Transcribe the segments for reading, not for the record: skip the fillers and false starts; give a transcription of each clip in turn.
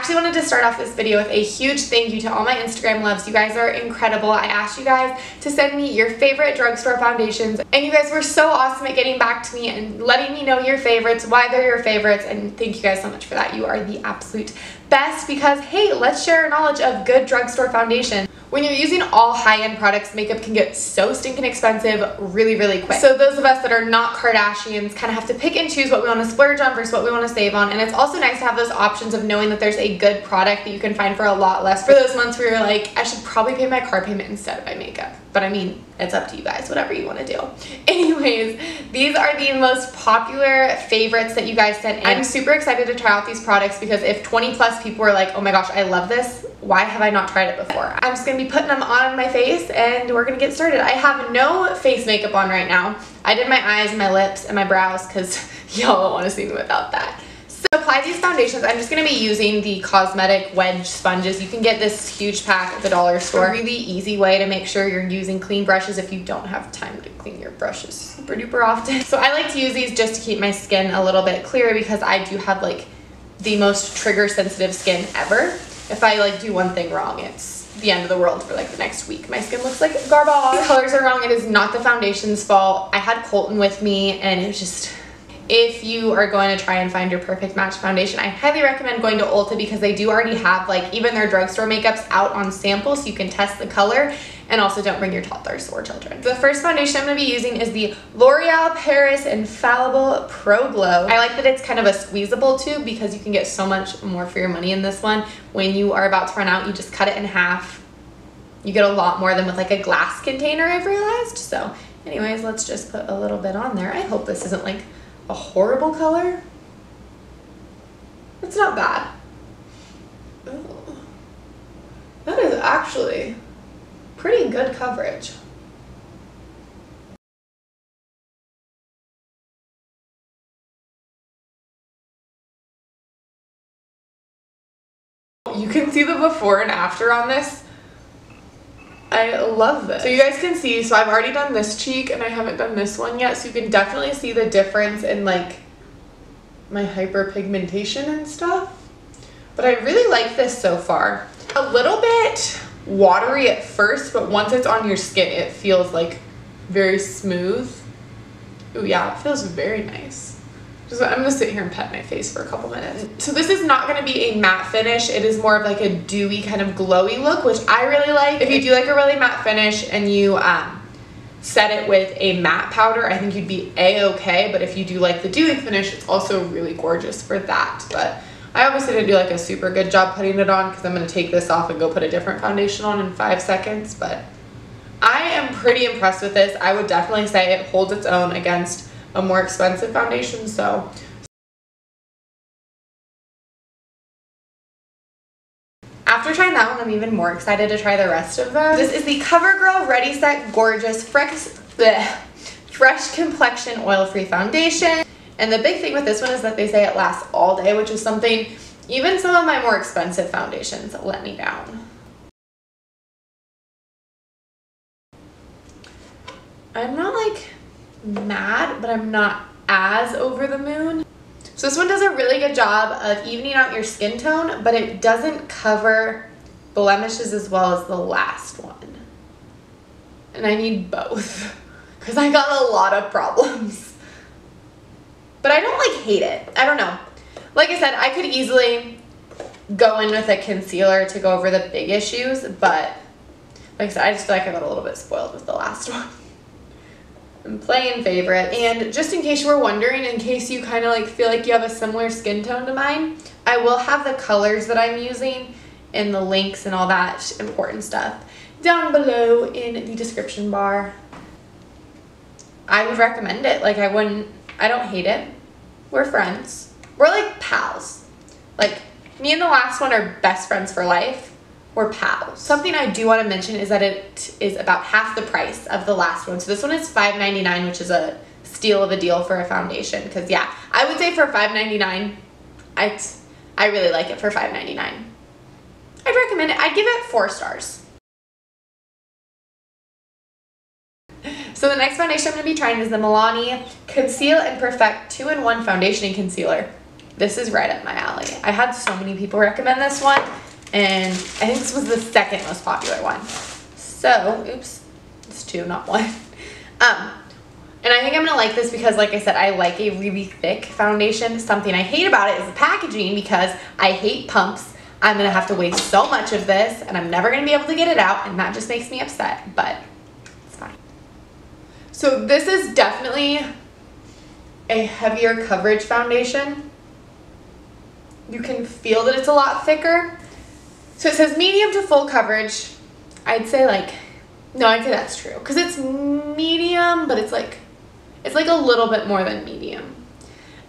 actually wanted to start off this video with a huge thank you to all my Instagram loves. You guys are incredible. I asked you guys to send me your favorite drugstore foundations, and you guys were so awesome at getting back to me and letting me know your favorites, why they're your favorites, and thank you guys so much for that. You are the absolute best because, hey, let's share our knowledge of good drugstore foundation. When you're using all high-end products, makeup can get so stinking expensive really, really quick. So those of us that are not Kardashians kind of have to pick and choose what we want to splurge on versus what we want to save on. And it's also nice to have those options of knowing that there's a good product that you can find for a lot less for those months where you're like, I should probably pay my car payment instead of my makeup. But I mean, it's up to you guys, whatever you want to do. Anyways, these are the most popular favorites that you guys sent in. I'm super excited to try out these products because if 20 plus people were like, oh my gosh, I love this, why have I not tried it before? I'm just going to be putting them on my face and we're going to get started. I have no face makeup on right now. I did my eyes, my lips, and my brows because y'all don't want to see me without that. To apply these foundations, I'm just going to be using the cosmetic wedge sponges. You can get this huge pack at the dollar store. A really easy way to make sure you're using clean brushes if you don't have time to clean your brushes super duper often. So I like to use these just to keep my skin a little bit clearer because I do have like the most trigger sensitive skin ever. If I like do one thing wrong, it's the end of the world for like the next week. My skin looks like garbage. The colors are wrong. It is not the foundation's fault. I had Colton with me and it was just... If you are going to try and find your perfect match foundation, I highly recommend going to Ulta because they do already have like even their drugstore makeups out on sample so you can test the color, and also don't bring your toddlers or children. The first foundation I'm going to be using is the L'Oreal Paris Infallible Pro-Glow. I like that it's kind of a squeezable tube because you can get so much more for your money in this one. When you are about to run out, you just cut it in half. You get a lot more than with like a glass container, I've realized. So anyways, let's just put a little bit on there. I hope this isn't like a horrible color. It's not bad. Ooh. That is actually pretty good coverage. You can see the before and after on this. I love this. So you guys can see, so I've already done this cheek and I haven't done this one yet, so you can definitely see the difference in like my hyperpigmentation and stuff. But I really like this so far. A little bit watery at first, but once it's on your skin, it feels like very smooth. Ooh, yeah, it feels very nice. I'm gonna sit here and pet my face for a couple minutes. So this is not gonna be a matte finish. It is more of like a dewy kind of glowy look, which I really like. If you do like a really matte finish and you set it with a matte powder, I think you'd be a-okay. But if you do like the dewy finish, it's also really gorgeous for that. But I obviously didn't do like a super good job putting it on because I'm gonna take this off and go put a different foundation on in 5 seconds. But I am pretty impressed with this. I would definitely say it holds its own against a more expensive foundation. So after trying that one, I'm even more excited to try the rest of them. This is the CoverGirl Ready Set Gorgeous Fresh Complexion Oil-Free Foundation. And the big thing with this one is that they say it lasts all day, which is something even some of my more expensive foundations let me down. I'm not like mad, but I'm not as over the moon. So this one does a really good job of evening out your skin tone, but it doesn't cover blemishes as well as the last one. And I need both because I got a lot of problems. But I don't like hate it. I don't know. Like I said, I could easily go in with a concealer to go over the big issues, but like I said, I just feel like I got a little bit spoiled with the last one. I'm playing favorite. And just in case you were wondering, in case you kind of like feel like you have a similar skin tone to mine, I will have the colors that I'm using and the links and all that important stuff down below in the description bar. I would recommend it. Like I don't hate it. We're friends. We're like pals. Like me and the last one are best friends for life. We're pals. Something I do want to mention is that it is about half the price of the last one. So this one is $5.99, which is a steal of a deal for a foundation. Because yeah, I would say for $5.99, I really like it for $5.99. I'd recommend it. I'd give it 4 stars. So the next foundation I'm going to be trying is the Milani Conceal and Perfect 2-in-1 Foundation and Concealer. This is right up my alley. I had so many people recommend this one, and I think this was the second most popular one. So, oops, it's 2, not 1. And I think I'm gonna like this because, like I said, I like a really thick foundation. Something I hate about it is the packaging because I hate pumps. I'm gonna have to waste so much of this, and I'm never gonna be able to get it out, and that just makes me upset, but it's fine. So this is definitely a heavier coverage foundation. You can feel that it's a lot thicker. So it says medium to full coverage. I'd say like, no, I'd say that's true. Because it's medium, but it's like a little bit more than medium.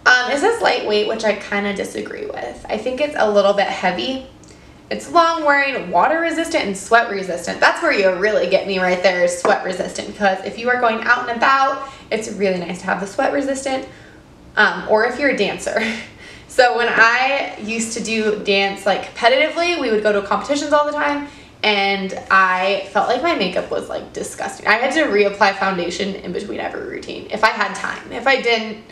It says lightweight, which I kind of disagree with. I think it's a little bit heavy. It's long wearing, water resistant, and sweat resistant. That's where you really get me right there, is sweat resistant. Because if you are going out and about, it's really nice to have the sweat resistant. Or if you're a dancer. So when I used to do dance like competitively, we would go to competitions all the time, and I felt like my makeup was like disgusting. I had to reapply foundation in between every routine if I had time. If I didn't,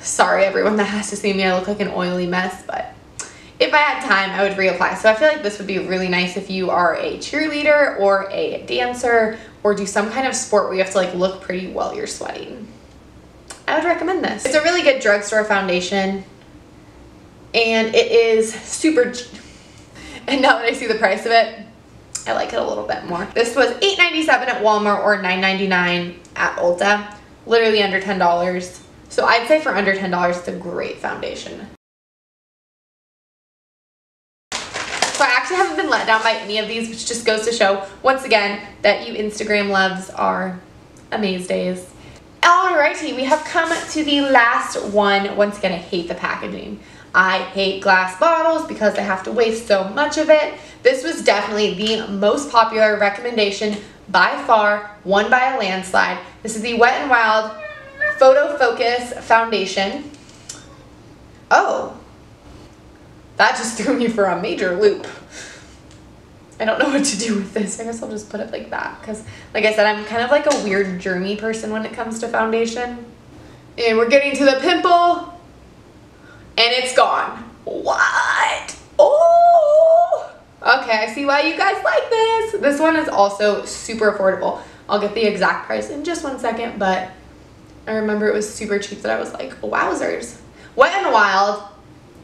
sorry everyone that has to see me, I look like an oily mess, but if I had time, I would reapply. So I feel like this would be really nice if you are a cheerleader or a dancer or do some kind of sport where you have to like look pretty while you're sweating. I would recommend this. It's a really good drugstore foundation, and it is super cheap. And now that I see the price of it, I like it a little bit more. This was $8.97 at Walmart or $9.99 at Ulta. Literally under $10. So I'd say for under $10, it's a great foundation. So I actually haven't been let down by any of these, which just goes to show, once again, that you Instagram loves are amaze days. Alrighty, we have come to the last one. Once again, I hate the packaging. I hate glass bottles because I have to waste so much of it. This was definitely the most popular recommendation by far, won by a landslide. This is the Wet n Wild Photo Focus Foundation. Oh, that just threw me for a major loop. I don't know what to do with this. I guess I'll just put it like that because, like I said, I'm kind of like a weird germy person when it comes to foundation. And we're getting to the pimple, and it's gone. What? Oh! Okay, I see why you guys like this. This one is also super affordable. I'll get the exact price in just 1 second, but I remember it was super cheap that I was like, wowzers. Wet n Wild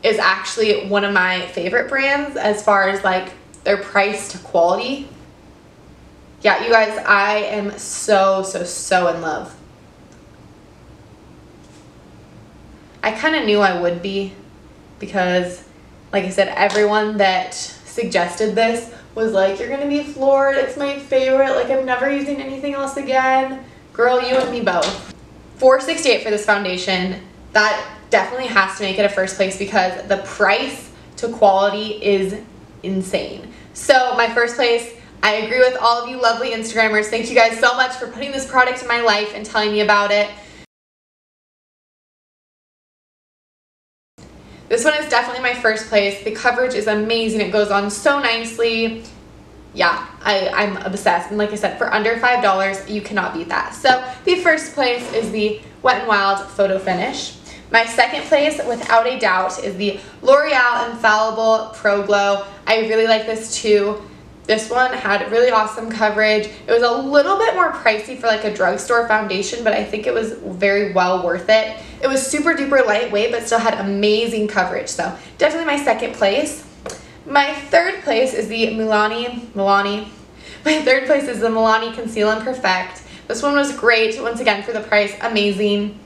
is actually one of my favorite brands as far as like their price to quality. Yeah, you guys, I am so in love. I kind of knew I would be because, like I said, everyone that suggested this was like, you're gonna be floored, it's my favorite, like I'm never using anything else again. Girl, you and me both. $4.68 for this foundation. That definitely has to make it a first place because the price to quality is insane. So my first place, I agree with all of you lovely Instagrammers. Thank you guys so much for putting this product in my life and telling me about it. This one is definitely my first place. The coverage is amazing. It goes on so nicely. Yeah, I'm obsessed. And like I said, for under $5, you cannot beat that. So the first place is the Wet n Wild Photo Finish. My second place, without a doubt, is the L'Oreal Infallible Pro-Glow. I really like this too. This one had really awesome coverage. It was a little bit more pricey for like a drugstore foundation, but I think it was very well worth it. It was super duper lightweight, but still had amazing coverage. So definitely my second place. My third place is the Milani. My third place is the Milani Conceal and Perfect. This one was great. Once again, for the price, amazing.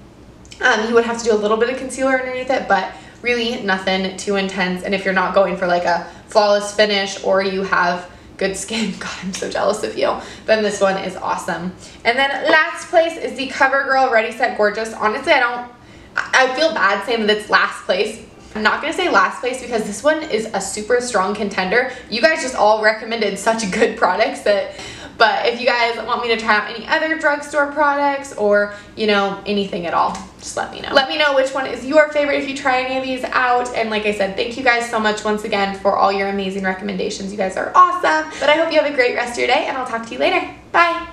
You would have to do a little bit of concealer underneath it, but really nothing too intense. And if you're not going for like a flawless finish or you have good skin, God, I'm so jealous of you, then this one is awesome. And then last place is the CoverGirl Ready Set Gorgeous. Honestly, I feel bad saying that it's last place. I'm not going to say last place because this one is a super strong contender. You guys just all recommended such good products that, but if you guys want me to try out any other drugstore products or, you know, anything at all, just let me know. Let me know which one is your favorite if you try any of these out. And like I said, thank you guys so much once again for all your amazing recommendations. You guys are awesome. But I hope you have a great rest of your day and I'll talk to you later. Bye.